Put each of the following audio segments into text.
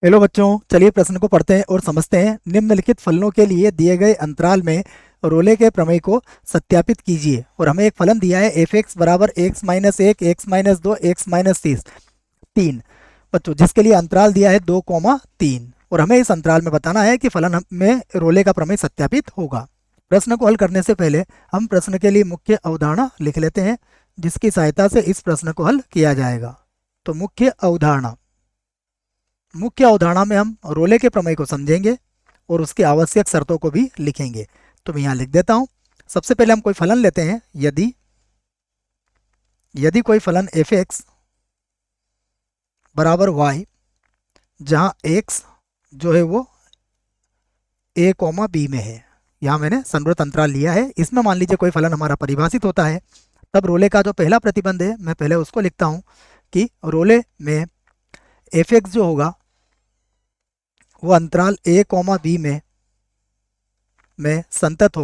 Hello बच्चों, चलिए प्रश्न को पढ़ते हैं और समझते हैं। निम्नलिखित फलनों के लिए दिए गए अंतराल में रोले के प्रमेय को सत्यापित कीजिए। और हमें एक फलन दिया है एफ एक्स बराबर एक्स माइनस एक, एक्स माइनस दो, एक्स माइनस तीन बच्चों, जिसके लिए अंतराल दिया है 2,3 और हमें इस अंतराल में बताना है कि फलन में रोले का प्रमेय सत्यापित होगा। प्रश्न को हल करने से पहले हम प्रश्न के लिए मुख्य अवधारणा लिख लेते हैं, जिसकी सहायता से इस प्रश्न को हल किया जाएगा। तो मुख्य अवधारणा में हम रोले के प्रमेय को समझेंगे और उसकी आवश्यक शर्तों को भी लिखेंगे। तो मैं यहाँ लिख देता हूँ। सबसे पहले हम कोई फलन लेते हैं। यदि कोई फलन एफ एक्स बराबर वाई, जहाँ एक्स जो है वो ए कॉमा बी में है, यहाँ मैंने संवृत अंतराल लिया है। इसमें मान लीजिए कोई फलन हमारा परिभाषित होता है, तब रोले का जो पहला प्रतिबंध है मैं पहले उसको लिखता हूँ कि रोले में एफ एक्स जो होगा वो अंतराल ए कॉमा बी में संतत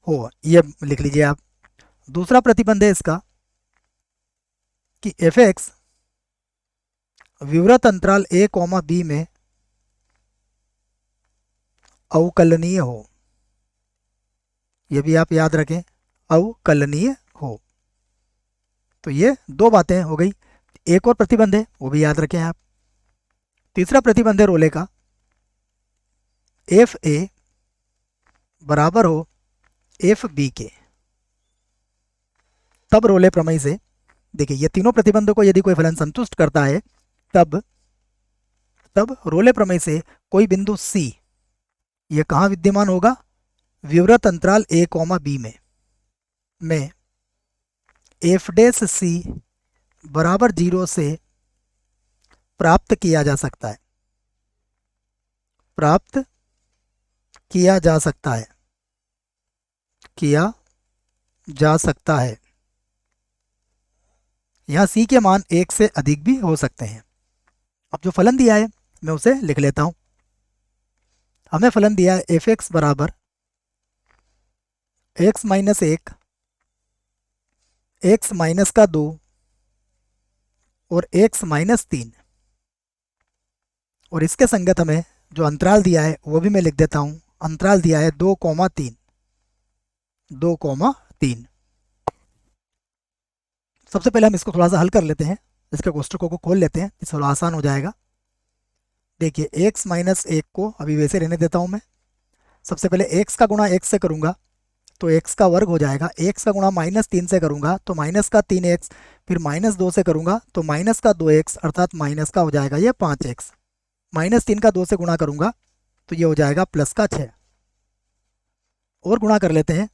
हो, ये लिख लीजिए आप। दूसरा प्रतिबंध है इसका कि एफ एक्स विवृत अंतराल ए कॉमा बी में अवकलनीय हो। यह भी आप याद रखें, अवकलनीय हो। तो ये दो बातें हो गई। एक और प्रतिबंध है, वो भी याद रखें आप। तीसरा प्रतिबंध है रोले का, एफ ए बराबर हो एफ बी के। तब रोले प्रमेय से देखिए, ये तीनों प्रतिबंधों को यदि कोई फलन संतुष्ट करता है तब रोले प्रमेय से कोई बिंदु सी ये कहाँ विद्यमान होगा? विवृत अंतराल ए कॉमा बी में एफ डैश सी बराबर 0 से प्राप्त किया जा सकता है। यहाँ सी के मान 1 से अधिक भी हो सकते हैं। अब जो फलन दिया है मैं उसे लिख लेता हूं। हमें फलन दिया है एफ एक्स बराबर एक्स माइनस एक, एक्स माइनस का 2 और एक्स माइनस 3। और इसके संगत हमें जो अंतराल दिया है वो भी मैं लिख देता हूं। अंतराल दिया है 2,3। सबसे पहले हम इसको थोड़ा सा हल कर लेते हैं, इसके कोष्ठकों को खोल लेते हैं, इससे थोड़ा आसान हो जाएगा। देखिए, एक्स माइनस एक को अभी वैसे रहने देता हूं मैं। सबसे पहले एक्स का गुणा एक्स से करूंगा तो एक्स का वर्ग हो जाएगा। एक्स का गुणा -3 से करूंगा तो -3x, फिर -2 से करूंगा तो -2x, अर्थात माइनस का हो जाएगा ये 5x। -3 का 2 से गुणा करूंगा तो ये हो जाएगा +6। और गुणा कर लेते हैं।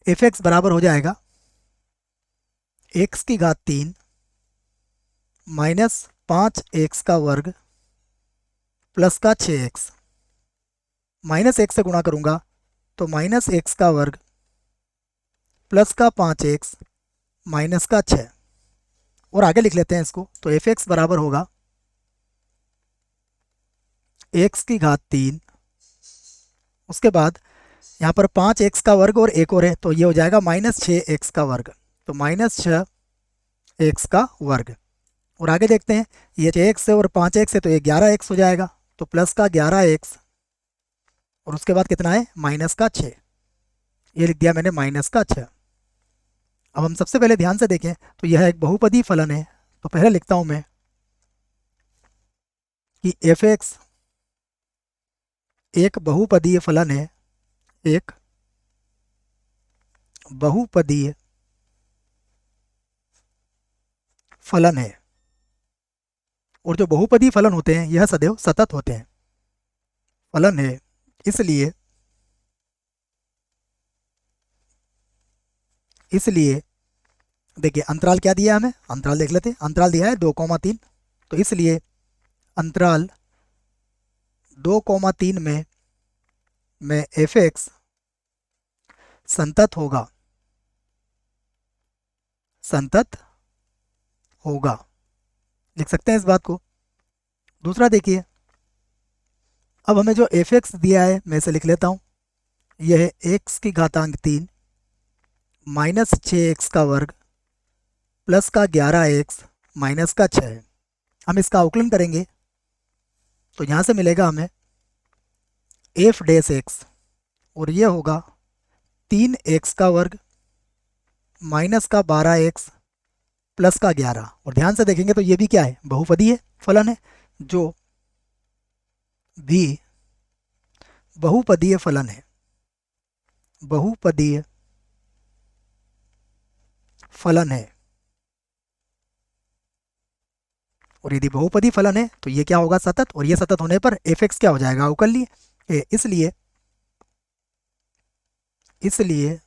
एफ एक्स बराबर हो जाएगा x की घात 3 माइनस 5x का वर्ग प्लस का 6x। -1 से गुणा करूंगा तो -x का वर्ग प्लस का 5x माइनस का 6। और आगे लिख लेते हैं इसको। तो एफ एक्स बराबर होगा x की घात 3, उसके बाद यहाँ पर 5x का वर्ग और एक और है तो ये हो जाएगा -6x का वर्ग, तो -6x का वर्ग। और आगे देखते हैं, ये 6x है और 5x है तो ये 11x हो जाएगा, तो प्लस का 11x और उसके बाद कितना है -6। ये लिख दिया मैंने -6। अब हम सबसे पहले ध्यान से देखें तो यह एक बहुपदी फलन है। तो पहले लिखता हूं मैं कि एफ एक्स एक बहुपदीय फलन है, एक बहुपदीय फलन है। और जो बहुपदीय फलन होते हैं यह सदैव सतत होते हैं। फलन है इसलिए देखिए, अंतराल क्या दिया है हमें, अंतराल देख लेते हैं। अंतराल दिया है 2,3, तो इसलिए अंतराल 2,3 में एफ एक्स संतत होगा। लिख सकते हैं इस बात को। दूसरा देखिए, अब हमें जो एफ एक्स दिया है मैं इसे लिख लेता हूँ। यह है एक्स की घातांक 3 -6x का वर्ग प्लस का 11x माइनस का 6। हम इसका अवकलन करेंगे तो यहाँ से मिलेगा हमें एफ डैश एक्स, और ये होगा 3x का वर्ग माइनस का 12x प्लस का 11। और ध्यान से देखेंगे तो ये भी क्या है, बहुपदीय फलन है। जो भी बहुपदीय फलन है, बहुपदीय फलन है, और यदि बहुपदी फलन है तो ये क्या होगा, सतत। और ये सतत होने पर एफ एक्स क्या हो जाएगा, अवकलनीय। इसलिए इसलिए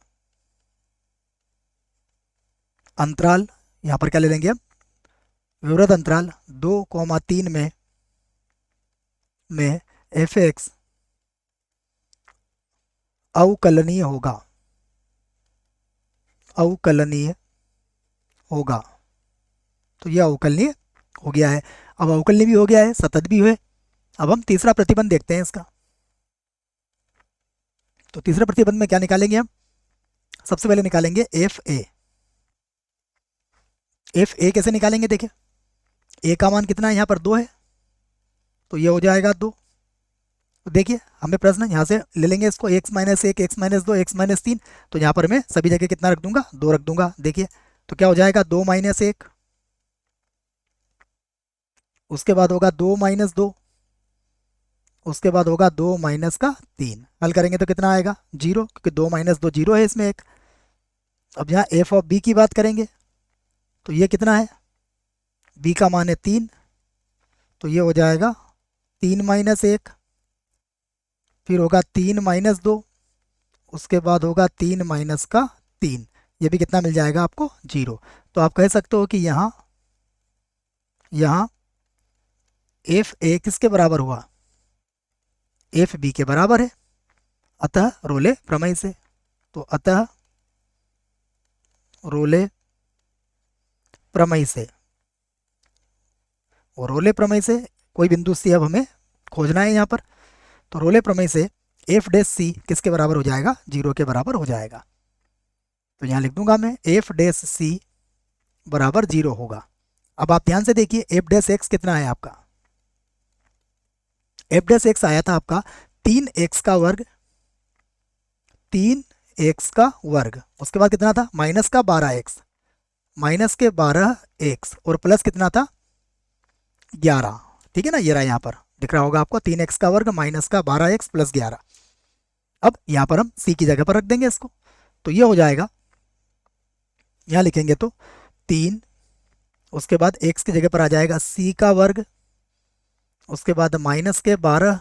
अंतराल यहाँ पर क्या ले लेंगे हम, विवृत अंतराल 2,3 में एफ एक्स अवकलनीय होगा, अवकलनीय होगा। तो यह अवकलनीय हो गया है। अब अवकलनीय भी हो गया है, सतत भी हुए। अब हम तीसरा प्रतिबंध देखते हैं इसका। तो तीसरे प्रतिबंध में क्या निकालेंगे हम, सबसे पहले निकालेंगे एफ ए। एफ ए कैसे निकालेंगे, देखिए ए का मान कितना है, यहाँ पर 2 है, तो ये हो जाएगा 2। तो देखिए हमें प्रश्न यहाँ से ले लेंगे इसको, x minus 1, x minus 2, x minus 3। तो यहाँ पर मैं सभी जगह कितना रख दूंगा, 2 रख दूंगा। देखिए तो क्या हो जाएगा, 2 माइनस 1, उसके बाद होगा 2 माइनस 2, उसके बाद होगा 2 माइनस का 3। हल करेंगे तो कितना आएगा, 0, क्योंकि 2 माइनस 2 0 है इसमें एक। अब यहाँ एफ ऑफ बी की बात करेंगे तो ये कितना है, बी का मान है 3, तो ये हो जाएगा 3 माइनस 1, फिर होगा 3 माइनस 2, उसके बाद होगा 3 माइनस का 3। ये भी कितना मिल जाएगा आपको, 0। तो आप कह सकते हो कि यहाँ एफ ए किसके बराबर हुआ, एफ बी के बराबर है। अतः रोले प्रमेय से, तो अतः रोले प्रमेय से, और रोले प्रमेय से कोई बिंदु सी अब हमें खोजना है यहाँ पर। तो रोले प्रमेय से एफ डैश सी किसके बराबर हो जाएगा, 0 के बराबर हो जाएगा। तो यहाँ लिख दूंगा मैं एफ डैश सी बराबर 0 होगा। अब आप ध्यान से देखिए एफ डैश एक्स कितना है आपका, एफ डैश एक्स आया था आपका 3x का वर्ग, 3x का वर्ग, उसके बाद कितना था, माइनस का 12x, माइनस के 12x, और प्लस कितना था, 11। ठीक है ना, ये रहा यहाँ पर दिख रहा होगा आपको, 3x का वर्ग माइनस का 12x प्लस 11। अब यहाँ पर हम c की जगह पर रख देंगे इसको, तो ये हो जाएगा, यहाँ लिखेंगे तो 3, उसके बाद x की जगह पर आ जाएगा c का वर्ग, उसके बाद माइनस के 12,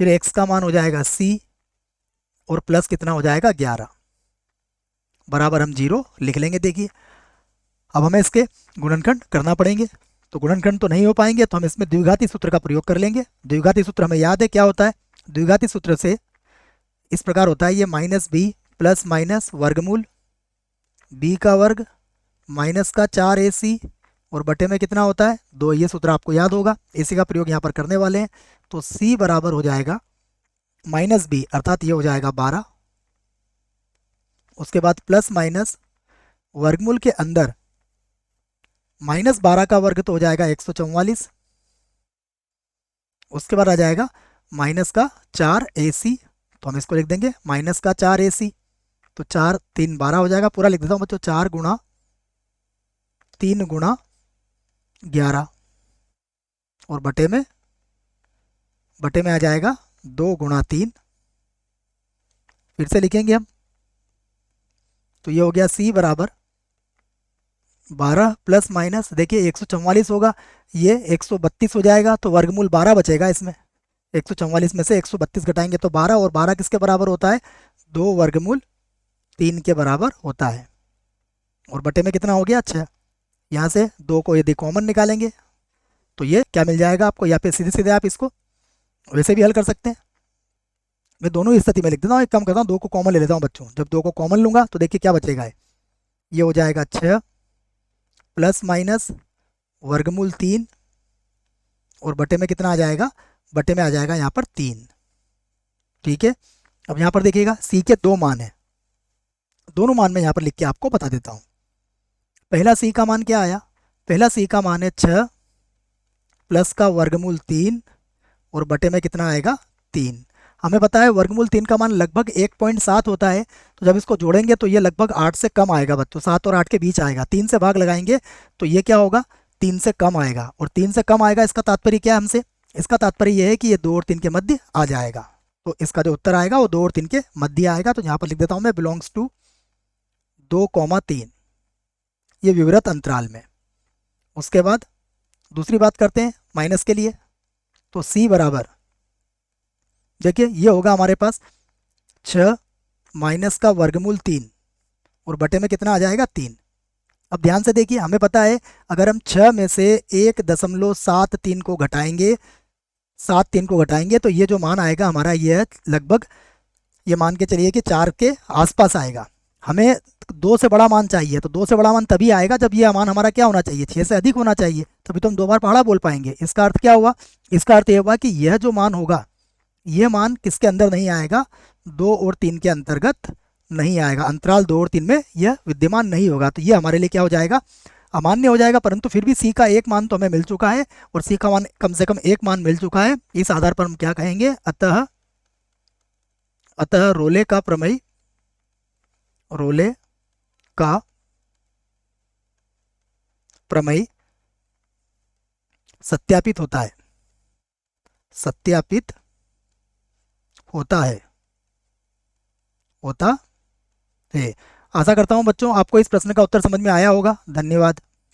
फिर x का मान हो जाएगा c, और प्लस कितना हो जाएगा 11, बराबर हम 0 लिख लेंगे। देखिए अब हमें इसके गुणनखंड करना पड़ेंगे, तो गुणनखंड तो नहीं हो पाएंगे, तो हम इसमें द्विघाती सूत्र का प्रयोग कर लेंगे। द्विघाती सूत्र हमें याद है क्या होता है, द्विघाती सूत्र से इस प्रकार होता है, ये माइनस बी प्लस माइनस वर्गमूल बी का वर्ग माइनस का 4ac, और बटे में कितना होता है 2। ये सूत्र आपको याद होगा, इसी का प्रयोग यहाँ पर करने वाले हैं। तो c बराबर हो जाएगा माइनस बी, अर्थात ये हो जाएगा 12, उसके बाद प्लस माइनस वर्गमूल के अंदर माइनस 12 का वर्ग तो हो जाएगा 144, उसके बाद आ जाएगा माइनस का 4ac, तो हम इसको लिख देंगे माइनस का 4ac, तो 4 3 12 हो जाएगा। पूरा लिख देता हूँ बच्चों, 4 गुणा 3 गुणा 11, और बटे में आ जाएगा 2 गुणा 3, फिर से लिखेंगे हम, तो ये हो गया c बराबर 12 प्लस माइनस, देखिए 144 होगा, ये 132 हो जाएगा, तो वर्गमूल 12 बचेगा इसमें। 144 में से 132 घटाएंगे तो 12, और 12 किसके बराबर होता है, 2 वर्गमूल 3 के बराबर होता है, और बटे में कितना हो गया, 6। यहाँ से 2 को यदि कॉमन निकालेंगे तो ये क्या मिल जाएगा आपको, या फिर सीधे सीधे आप इसको वैसे भी हल कर सकते हैं। मैं दोनों स्थिति में लिख देता हूँ, एक काम करता हूँ 2 को कॉमन ले लेता हूँ बच्चों। जब 2 को कॉमन लूँगा तो देखिए क्या बचेगा, ये हो जाएगा 6 प्लस माइनस वर्गमूल 3, और बटे में कितना आ जाएगा, बटे में आ जाएगा यहाँ पर 3। ठीक है, अब यहाँ पर देखिएगा c के 2 मान है, दोनों मान में यहाँ पर लिख के आपको बता देता हूँ। पहला c का मान क्या आया, पहला सी का मान है 6 प्लस का वर्गमूल 3 और बटे में कितना आएगा 3। हमें पता है वर्गमूल 3 का मान लगभग 1.7 होता है, तो जब इसको जोड़ेंगे तो ये लगभग 8 से कम आएगा बच्चों, 7 और 8 के बीच आएगा। 3 से भाग लगाएंगे तो ये क्या होगा, 3 से कम आएगा, और 3 से कम आएगा इसका तात्पर्य क्या है हमसे, इसका तात्पर्य ये है कि ये 2 और 3 के मध्य आ जाएगा। तो इसका जो उत्तर आएगा वो 2 और 3 के मध्य आएगा। तो यहाँ पर लिख देता हूँ मैं बिलोंग्स टू 2,3, ये विवृत अंतराल में। उसके बाद दूसरी बात करते हैं माइनस के लिए। तो सी बराबर, देखिए ये होगा हमारे पास 6 माइनस का वर्गमूल 3 और बटे में कितना आ जाएगा 3। अब ध्यान से देखिए, हमें पता है अगर हम 6 में से 1.73 को घटाएंगे, 7 को घटाएंगे तो ये जो मान आएगा हमारा ये है लगभग, ये मान के चलिए कि 4 के आसपास आएगा। हमें 2 से बड़ा मान चाहिए, तो 2 से बड़ा मान तभी आएगा जब ये मान हमारा क्या होना चाहिए, 6 से अधिक होना चाहिए, तभी तो हम 2 बार पहाड़ा बोल पाएंगे। इसका अर्थ क्या हुआ, इसका अर्थ ये हुआ कि यह जो मान होगा ये मान किसके अंदर नहीं आएगा, 2 और 3 के अंतर्गत नहीं आएगा, अंतराल 2 और 3 में यह विद्यमान नहीं होगा। तो ये हमारे लिए क्या हो जाएगा, अमान्य हो जाएगा। परंतु फिर भी सी का एक मान तो हमें मिल चुका है, और सी का मान कम से कम एक मान मिल चुका है। इस आधार पर हम क्या कहेंगे, अतः रोले का प्रमेय, रोले का प्रमेय सत्यापित होता है, सत्यापित होता है, होता है। आशा करता हूं बच्चों आपको इस प्रश्न का उत्तर समझ में आया होगा। धन्यवाद।